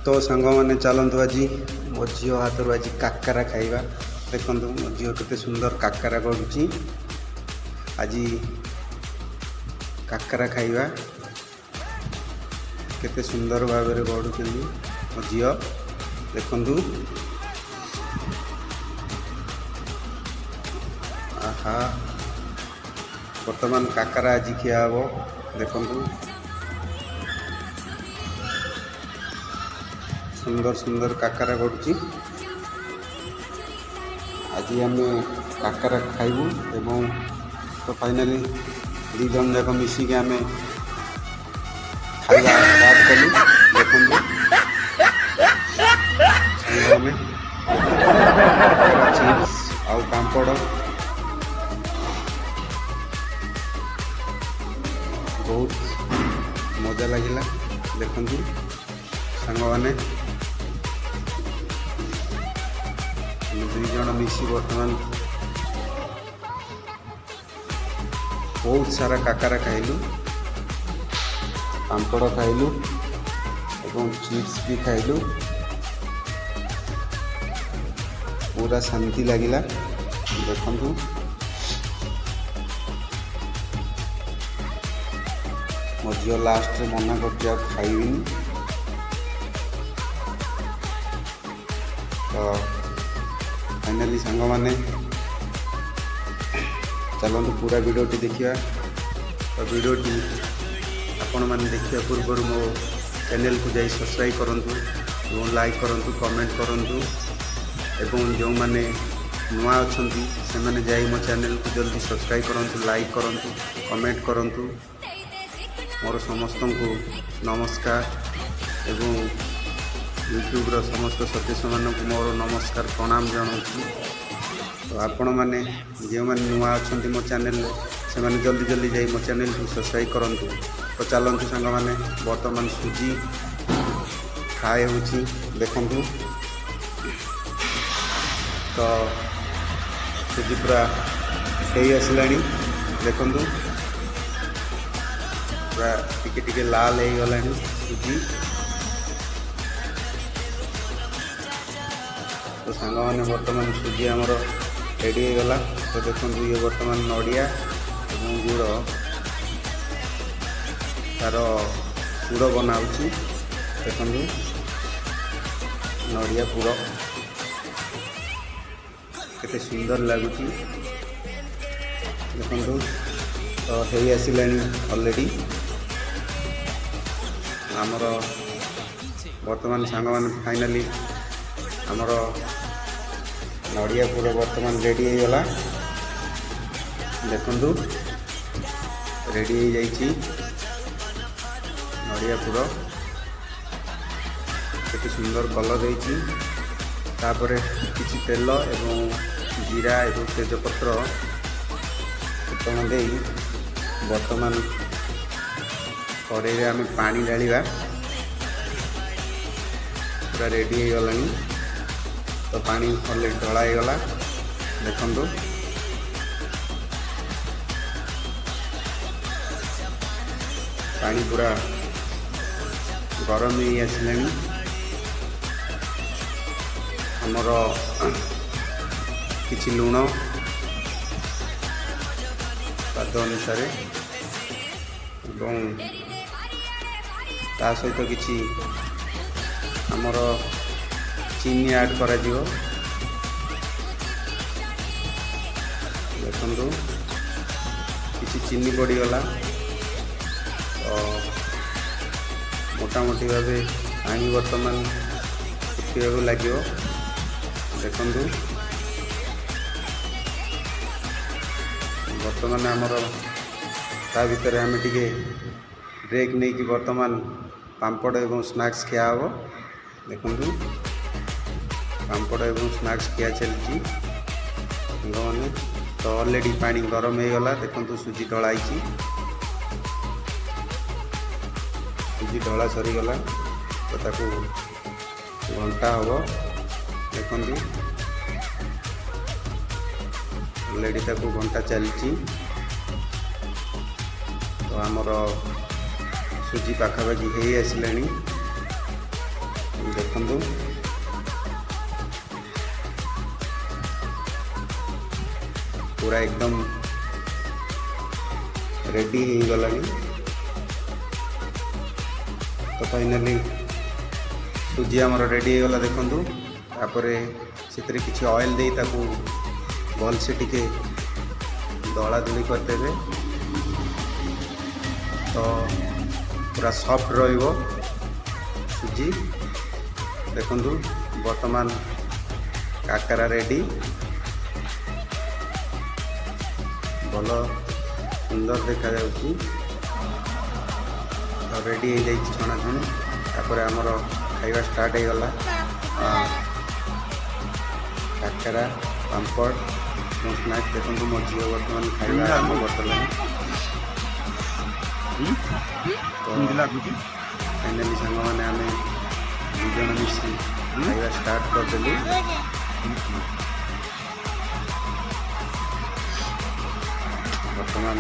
तो सांग मैंने चलतु आज मो झील हाथ आज काकरा खाइबा। देखो मो झील केते सुंदर काकरा करुच्ची। आज काकरा खाइबा केते सुंदर भाव में गढ़ुं मो झील देखु। आहा बर्तमान काकरा आज खिया हे देखु। सुंदर सुंदर काकरा गढ़ुची। आज आम काकरा खाइबू एवं तो फाइनाली दी जन जाक मिसिक आम खाइबा स्टार्ट कलु। देखु चिप्स आउ पापड़ बहुत मजा लगिला। देखु सांग मैंने दुई जन मिसी बर्तमान बहुत सारा काकरा खाइलु, पापड़ खाइलु एवं चिप्स भी खाइलु। पूरा शांति लगिला। देखु मो झील लास्ट मना कर खाइबिनी। तो फाइनाली सांग मैंने चलते पूरा वीडियोटी देखा। तो वीडियोटी आपण मैंने देखा पूर्व मो चैनल को जाई सब्सक्राइब करूँ, लाइक करूँ, कमेंट करूँ एवं जो मैंने नुआ अच्छा से मैंने जाई मो चैनल को जल्दी सब्सक्राइब करूँ, लाइक करूँ, कमेंट करूँ। मोर समस्त को नमस्कार एवं यूट्यूब रो समस्त सदस्य मानक मोर नमस्कार प्रणाम जनाऊँ। तो आपण मैंने जो मैंने नुआ अच्छा मो चैनल से मैंने जल्दी जल्दी जाई मो चैनल को सब्सक्राइब करूँ। तो चलतु सांग मैंने बर्तमान सुजी खाए होची। देखु तो सुजी पूरा हो आसला। देखु पूरा टिके टिके लाल हो गला सुजी। तो सांग मैंने बर्तमान सुजी आमर रेडी हो गला। तो देखो ये बर्तमान नड़िया और गुड़ तार पुर बनाऊँगी। देखु नड़िया पुर केते सुंदर लगुच। देखु तो हो आसला ऑलरेडी आमर बर्तमान सांग मैंने फाइनाली आमर नड़िया पुर बर्तमान रेडी हो गला। देखु रेडी हो जाइए नड़िया पुर केते सुंदर कलर होती। तापर किसी तेल एवं जीरा एवं तेजपत्र फुटन दे बर्तमान कड़े आम पानी ढालिबा। पूरा रेडी हो गला। तो पानी ऑलरेडी ढला हो गला। देखु पानी पूरा गरम हो आसला। आमर किछि लुण स्वाद अनुसार एवं ता सहित किछि आमर चीनी ऐड करा जिवो। देखु किछि चीनी पड़गला। तो मोटामोटी भाव पानी बर्तमान फुटवा लगे। देखु बर्तमान आमर ता भितर आम टिके ब्रेक नहीं कि बर्तमान पापड़ एवं स्नैक्स खिया हे। देखु पापड़ एवं स्नैक्स खिया चलती मैंने। तो ऑलरेडी पानी गरम हो गला। देखु सुजी ढलाई सुजी ढला सरीगला। तो ताकू घंटा हम। देखु ऑलरेडी ताकू घंटा चलती। तो आमर सुजी पाखापाखि हो आसला। ଦେଖନ୍ତୁ पूरा एकदम रेडी हो गलानी। तो फाइनाली सुजी आमर रेडी हो गला देखंतु। तापरे सेतरे किछि ऑयल देई ताकू भल से टिके दला दुली कर देबे। तो पूरा सॉफ्ट रहिबो सुजी। देखंतु वर्तमान काकरा रेडी भल सुंदर देखा जाउची। तो रेडी हो जाइए छणाछुणी। तापर आमर खाइबा स्टार्ट हो गला। काकरा पांपड़ स्नैक्स देखो मो झील बर्तमान खाइबा आरंभ करदेला। तो फाइनाली सांग मैंने आम दुज मिसी खाइबा स्टार्ट करदेलु। वर्तमान